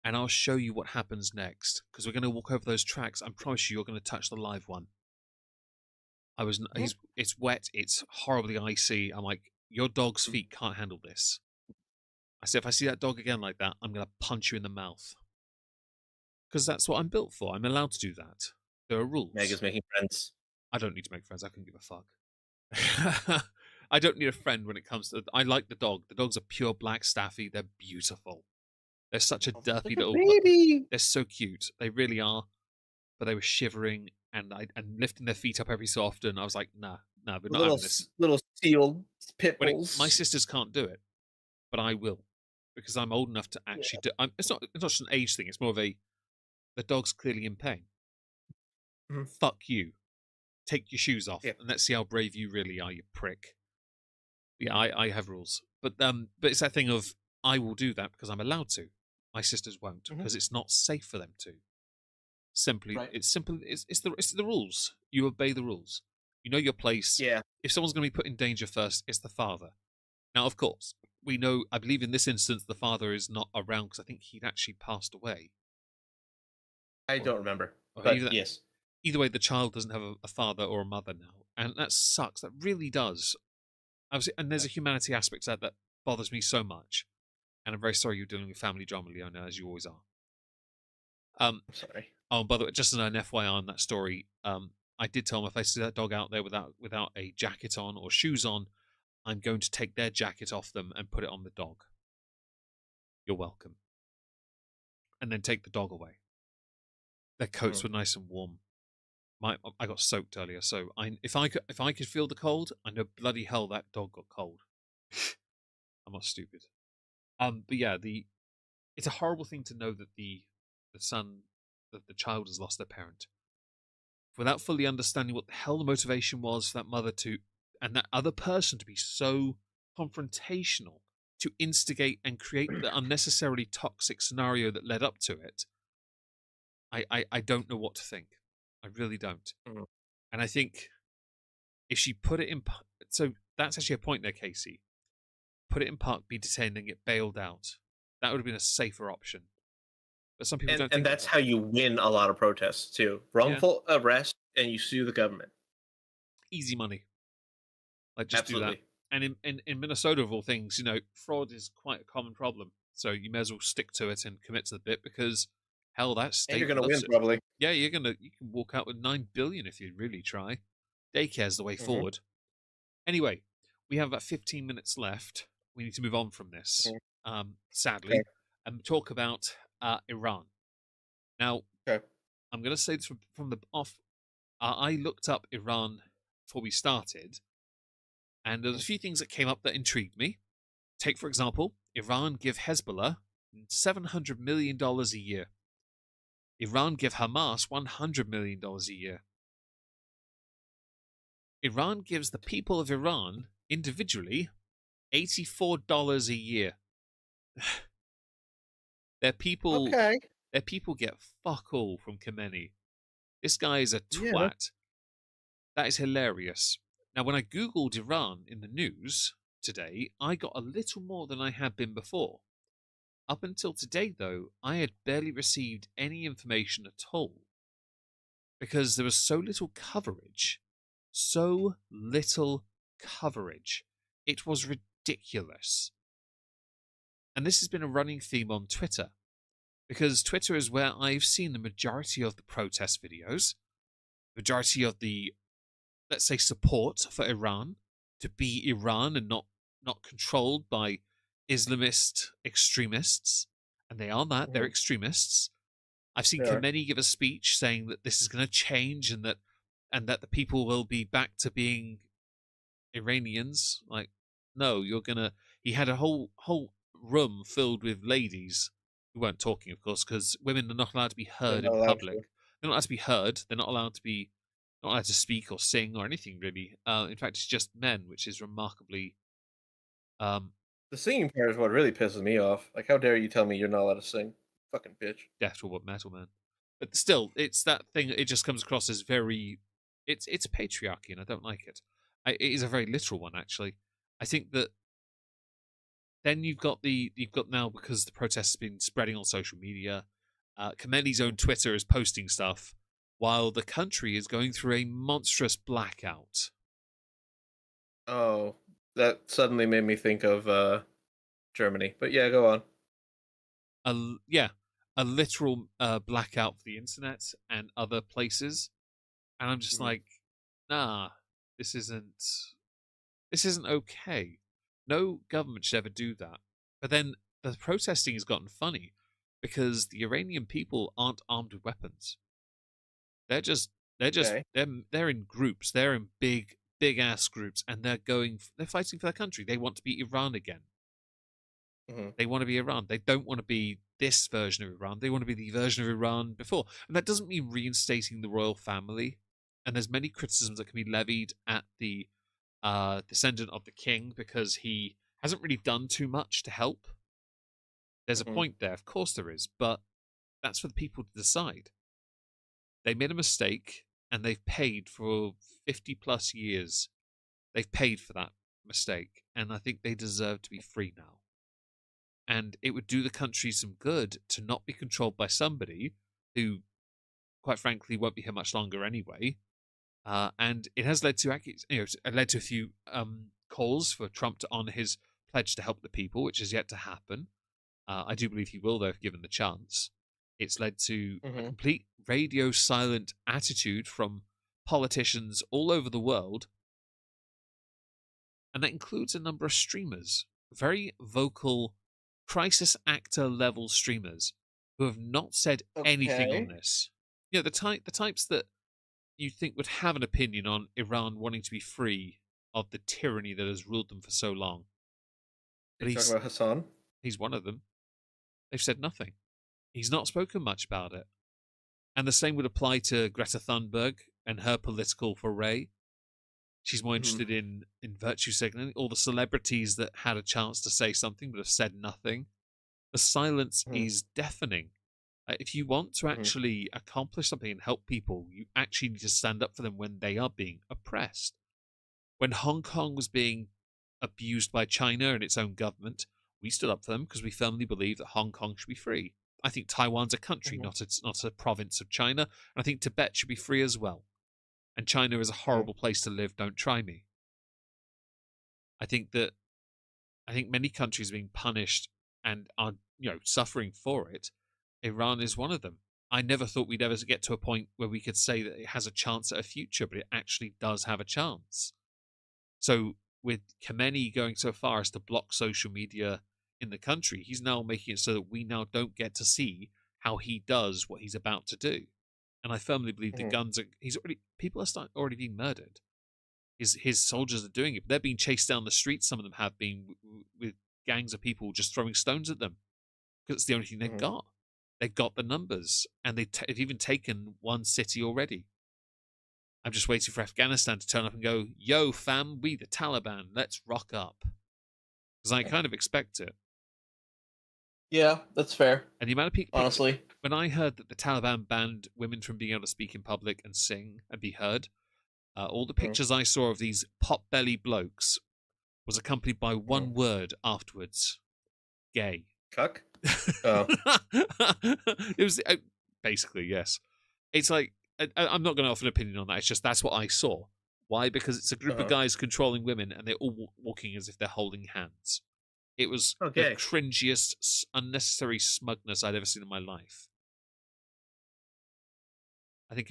and I'll show you what happens next. Because we're going to walk over those tracks. I promise you're going to touch the live one. It's wet. It's horribly icy. I'm like, your dog's feet can't handle this. I said, if I see that dog again like that, I'm going to punch you in the mouth. Because that's what I'm built for. I'm allowed to do that. There are rules.
Meg is making friends.
I don't need to make friends. I couldn't give a fuck. I don't need a friend when it comes to. I like the dog. The dog's a pure black staffy. They're beautiful. They're such a derpy little
baby.
They're so cute. They really are. But they were shivering and lifting their feet up every so often. I was like, nah, we're not having this.
Little sealed pit bulls.
My sisters can't do it, but I will because I'm old enough to actually do. It's not just an age thing. It's more of the dog's clearly in pain. Fuck you. Take your shoes off and let's see how brave you really are, you prick. Yeah, I have rules, but it's that thing of I will do that because I'm allowed to. My sisters won't because it's not safe for them to. It's simple. It's the rules. You obey the rules. You know your place.
Yeah.
If someone's going to be put in danger first, it's the father. Now, of course, we know. I believe in this instance, the father is not around because I think he'd actually passed away.
I don't remember. But yes.
Either way, the child doesn't have a father or a mother now, and that sucks. That really does. And there's a humanity aspect to that bothers me so much. And I'm very sorry you're dealing with family drama, Leona, as you always are.
I'm sorry.
Oh, by the way, just as an FYI on that story, I did tell him if I see that dog out there without a jacket on or shoes on, I'm going to take their jacket off them and put it on the dog. You're welcome. And then take the dog away. Their coats were nice and warm. I got soaked earlier, so if I could feel the cold, I know bloody hell that dog got cold. I'm not stupid. But yeah, it's a horrible thing to know that the child has lost their parent without fully understanding what the hell the motivation was for that mother and that other person to be so confrontational, to instigate and create the unnecessarily toxic scenario that led up to it. I don't know what to think. I really don't. And I think if she put it in, so that's actually a point there, Casey. Put it in park, be detained, and get bailed out. That would have been a safer option. But some people don't think.
And that's how you win a lot of protests too. Wrongful arrest, and you sue the government.
Easy money. Like just
Absolutely.
do that. And in Minnesota, of all things, fraud is quite a common problem. So you may as well stick to it and commit to the bit because hell, that state.
And you're going to win probably.
Yeah, you can walk out with $9 billion if you really try. Daycare's the way forward. Anyway, we have about 15 minutes left. We need to move on from this, sadly, and talk about Iran. Now, I'm going to say this from the off. I looked up Iran before we started, and there's a few things that came up that intrigued me. Take, for example, Iran give Hezbollah $700 million a year. Iran give Hamas $100 million a year. Iran gives the people of Iran, individually, $84 a year. Their people,
Okay.
their people get fuck all from Khamenei. This guy is a
Yeah.
twat. That is hilarious. Now, when I googled Iran in the news today, I got a little more than I had been before. Up until today, though, I had barely received any information at all because there was so little coverage. So little coverage. It was ridiculous. And this has been a running theme on Twitter because Twitter is where I've seen the majority of the protest videos, majority of the, let's say, support for Iran to be Iran and not controlled by Islamist extremists. And they are that, they're
Mhm.
extremists. I've seen
They are.
Khamenei give a speech saying that this is going to change and that the people will be back to being Iranians. Like, no, you're gonna. He had a whole room filled with ladies who weren't talking, of course, because women are not allowed to be
They're
heard
not
in
allowed
public.
to.
They're not allowed to be heard. They're not allowed to be not allowed to speak or sing or anything really. In fact, it's just men, which is remarkably um,
The singing part is what really pisses me off. Like, how dare you tell me you're not allowed to sing? Fucking bitch.
death to what metal man. But still, it's that thing. It just comes across as very. It's patriarchy, and I don't like it. It is a very literal one, actually. I think that then you've got now, because the protest has been spreading on social media. Khamenei's own Twitter is posting stuff while the country is going through a monstrous blackout.
Oh, that suddenly made me think of Germany. But yeah, go on.
Yeah, a literal blackout for the internet and other places, and I'm just
Mhm.
like, nah, this isn't okay. No government should ever do that. But then the protesting has gotten funny because the Iranian people aren't armed with weapons. They're just
Okay.
they're in groups. They're in big ass groups, and they're fighting for their country. They want to be Iran again.
Hmm.
They want to be Iran. They don't want to be this version of Iran. They want to be the version of Iran before. And that doesn't mean reinstating the royal family. And there's many criticisms that can be levied at the descendant of the king because he hasn't really done too much to help. There's a
Hmm.
point there, of course there is, but that's for the people to decide. They made a mistake and they've paid for 50 plus years. They've paid for that mistake, and I think they deserve to be free now. And it would do the country some good to not be controlled by somebody who, quite frankly, won't be here much longer anyway. And it has led to, led to a few calls for Trump to honor his pledge to help the people, which is yet to happen. I do believe he will, though, if given the chance. It's led to a
Hmm.
complete radio silent attitude from politicians all over the world, and that includes a number of streamers, very vocal crisis actor level streamers who have not said anything on
Okay.
this. You know, the types that you think would have an opinion on Iran wanting to be free of the tyranny that has ruled them for so long.
Are
But
you talking about Hassan?
he's one of them. They've said nothing. He's not spoken much about it. And the same would apply to Greta Thunberg and her political foray. She's more
Hmm.
interested in virtue signaling. All the celebrities that had a chance to say something but have said nothing. The silence
Hmm.
is deafening. If you want to
Hmm.
actually accomplish something and help people, you actually need to stand up for them when they are being oppressed. When Hong Kong was being abused by China and its own government, we stood up for them because we firmly believe that Hong Kong should be free. I think Taiwan's a country,
Hmm.
not a province of China. And I think Tibet should be free as well. And China is a
Hmm.
horrible place to live. Don't try me. I think that I think many countries are being punished and are suffering for it. Iran is one of them. I never thought we'd ever get to a point where we could say that it has a chance at a future, but it actually does have a chance. So with Khamenei going so far as to block social media in the country, he's now making it so that we now don't get to see how he does what he's about to do. And I firmly believe the
Hmm.
guns are. He's already people are already being murdered. His soldiers are doing it. But they're being chased down the streets. Some of them have been with gangs of people just throwing stones at them because it's the only thing they've
Hmm.
got. They've got the numbers, and they've even taken one city already. I'm just waiting for Afghanistan to turn up and go, "Yo, fam, we the Taliban. Let's rock up." Because I kind of expect it.
Yeah, that's fair.
And the amount of people,
Honestly.
when I heard that the Taliban banned women from being able to speak in public and sing and be heard, all the
Mm.
pictures I saw of these pot-belly blokes was accompanied by one
Mm.
word afterwards: gay.
Cuck? Oh.
It was basically, yes. It's like I'm not going to offer an opinion on that. It's just that's what I saw. Why? Because it's a group of
Uh-huh.
guys controlling women, and they're all walking as if they're holding hands. It was the
Okay.
cringiest, unnecessary smugness I'd ever seen in my life. I think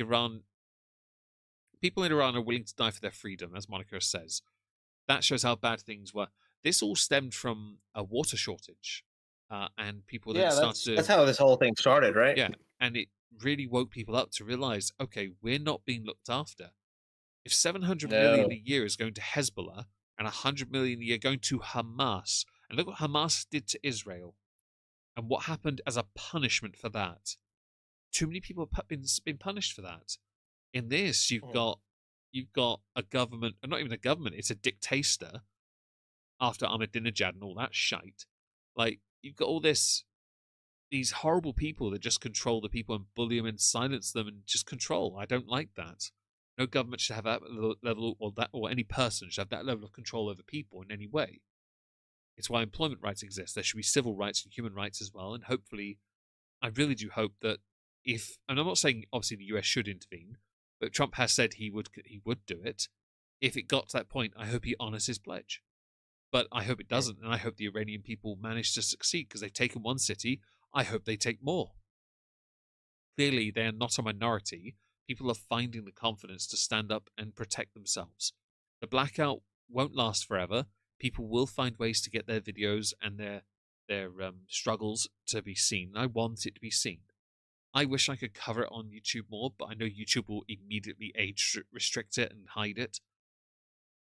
people in Iran are willing to die for their freedom, as Monica says. That shows how bad things were. This all stemmed from a water shortage, and people then
Yeah,
started to,
that's how this whole thing started, right?
yeah, and it really woke people up to realize, okay, we're not being looked after. If 700 million
No.
a year is going to Hezbollah and 100 million a year going to Hamas, and look what Hamas did to Israel, and what happened as a punishment for that. Too many people have been punished for that. In this, you've got a government, not even a government, it's a dictator after Ahmadinejad and all that shite. Like, you've got all these horrible people that just control the people and bully them and silence them and just control. I don't like that. No government should have that level, or any person should have that level of control over people in any way. It's why employment rights exist. There should be civil rights and human rights as well. And hopefully, I really do hope that and I'm not saying obviously the US should intervene, but Trump has said he would do it. If it got to that point, I hope he honors his pledge. But I hope it doesn't, and I hope the Iranian people manage to succeed because they've taken one city. I hope they take more. Clearly, they are not a minority. People are finding the confidence to stand up and protect themselves. The blackout won't last forever. People will find ways to get their videos and their struggles to be seen. I want it to be seen. I wish I could cover it on YouTube more, but I know YouTube will immediately age restrict it and hide it.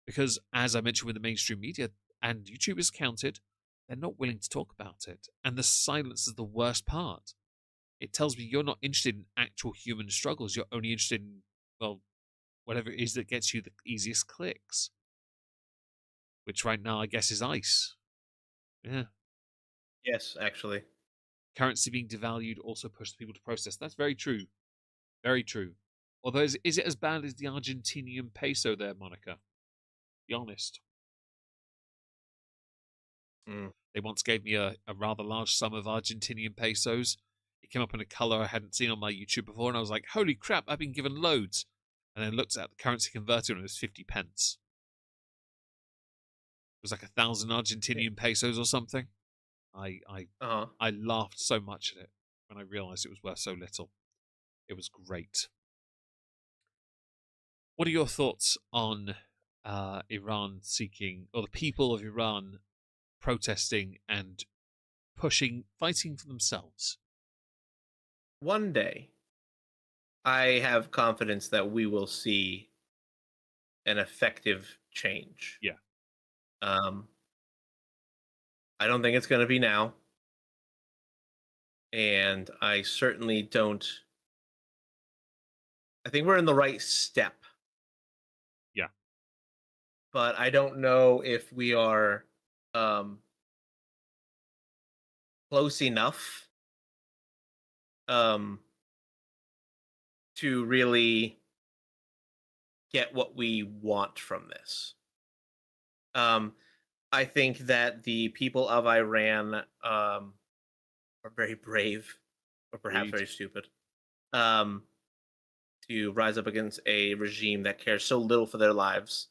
Because, as I mentioned with the mainstream media, and YouTube is counted, they're not willing to talk about it. And the silence is the worst part. It tells me you're not interested in actual human struggles. You're only interested in, well, whatever it is that gets you the easiest clicks. Which right now, I guess, is ICE. Yeah.
Yes, actually.
Currency being devalued also pushed people to protest. That's very true. Very true. Although, is it as bad as the Argentinian peso there, Monica? Be honest.
Mm.
They once gave me a rather large sum of Argentinian pesos. It came up in a color I hadn't seen on my YouTube before, and I was like, holy crap, I've been given loads. And then looked at the currency converter, and it was 50 pence. It was like 1,000 Argentinian pesos or something. I laughed so much at it when I realized it was worth so little. It was great. What are your thoughts on Iran seeking, or the people of Iran protesting and fighting for themselves?
One day, I have confidence that we will see an effective change.
Yeah.
I don't think it's going to be now. And I certainly don't. I think we're in the right step.
Yeah.
But I don't know if we are close enough to really get what we want from this. I think that the people of Iran are very brave, or perhaps
Agreed.
very stupid, to rise up against a regime that cares so little for their lives.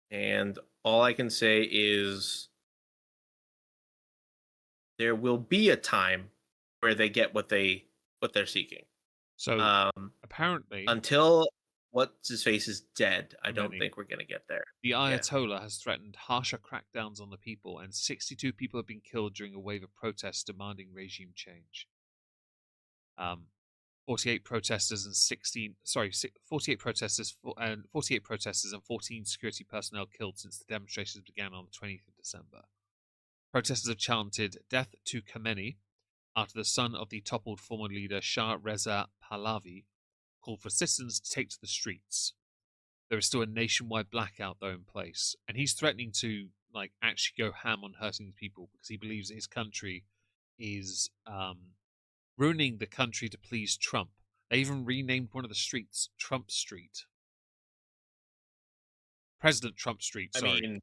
And all I can say is there will be a time where they get what they're seeking.
So apparently,
until what's his face is dead, I don't
Khamenei,
think we're gonna get there.
the Ayatollah has threatened harsher crackdowns on the people, and 62 people have been killed during a wave of protests demanding regime change. 48 protesters and 48 protesters and 14 security personnel killed since the demonstrations began on the 20th of December. Protesters have chanted "Death to Khamenei" after the son of the toppled former leader Shah Reza Pahlavi called for citizens to take to the streets. There is still a nationwide blackout, though, in place, and he's threatening to like actually go ham on hurting people because he believes that his country is ruining the country to please Trump. They even renamed one of the streets Trump Street. President Trump Street,
I
sorry.
mean,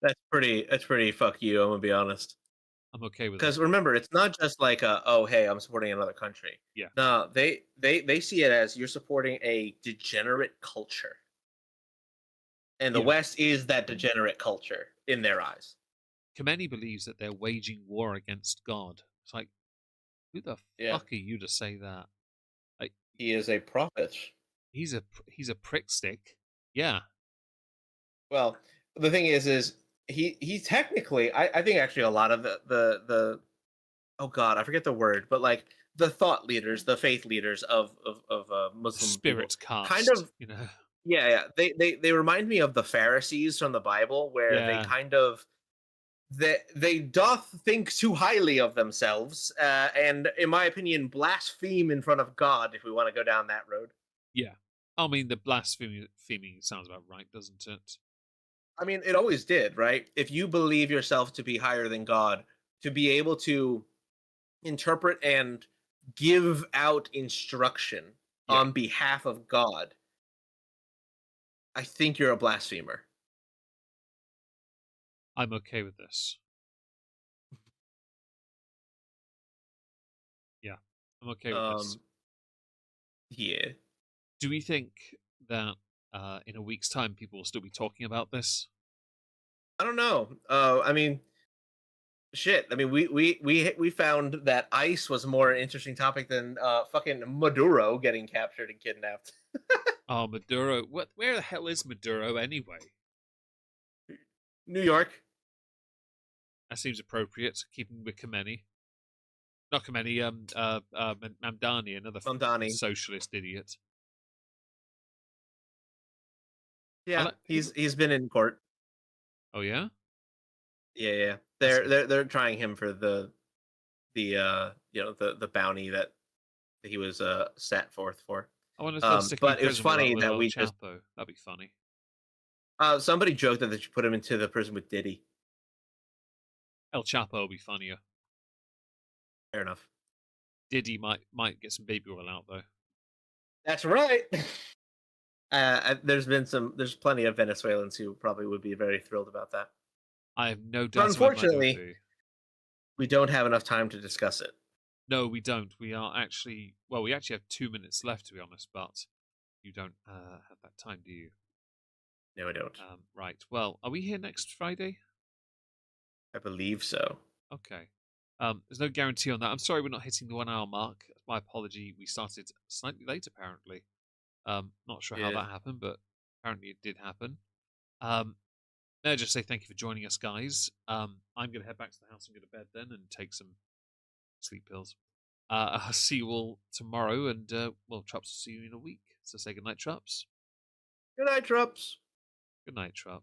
that's pretty fuck you, I'm gonna be honest.
I'm okay with
Because
that.
remember, it's not just like a, oh hey, I'm supporting another country.
Yeah.
No, they see it as you're supporting a degenerate culture. And the
Yeah.
West is that degenerate culture in their eyes.
Khamenei believes that they're waging war against God. It's like, who the
Yeah.
fuck are you to say that? Like,
He is a prophet.
he's a prick stick. Yeah.
Well, the thing is he technically I think actually a lot of the oh god, I forget the word, but like the thought leaders, the faith leaders of Muslim people,
Spirit cast,
kind of
you know.
yeah, they remind me of the Pharisees from the Bible, where they
Yeah.
kind of they doth think too highly of themselves, and in my opinion, blaspheme in front of God. If we want to go down that road,
Yeah. I mean, the blasphemy sounds about right, doesn't it?
I mean, it always did, right? If you believe yourself to be higher than God, to be able to interpret and give out instruction
Yeah.
on behalf of God, I think you're a blasphemer.
I'm okay with this. Yeah. I'm okay with this.
Yeah.
Do we think that in a week's time people will still be talking about this?
I don't know. I mean, shit. I mean, we found that ICE was more an interesting topic than fucking Maduro getting captured and kidnapped.
Oh, Maduro. Where the hell is Maduro anyway?
New York.
That seems appropriate. Keeping with Khamenei. Not Khamenei, Mamdani, another
Mamdani.
socialist idiot.
Yeah, he's been in court.
Oh yeah?
Yeah.
That's
They're trying him for the the bounty that he was set forth for.
I wonder if they'll stick him in
But it was
prison with
funny that
El
we just
Chapo. That'd be funny.
somebody joked that they should put him into the prison with Diddy.
El Chapo will be funnier.
Fair enough.
Diddy might get some baby oil out though.
That's right. There's plenty of Venezuelans who probably would be very thrilled about that.
I have no doubt.
Unfortunately, we don't have enough time to discuss it.
No, we don't. We actually have 2 minutes left, to be honest, but you don't have that time, do you?
No, I don't.
Right. Well, are we here next Friday?
I believe so.
Okay. There's no guarantee on that. I'm sorry we're not hitting the 1 hour mark. My apology. We started slightly late, apparently. Not sure how that happened, but apparently it did happen. May I just say thank you for joining us, guys. I'm going to head back to the house and go to bed then and take some sleep pills. I'll see you all tomorrow, and Trups will see you in a week. So say goodnight, Trups.
Good night, Trups.
Good night, Trups.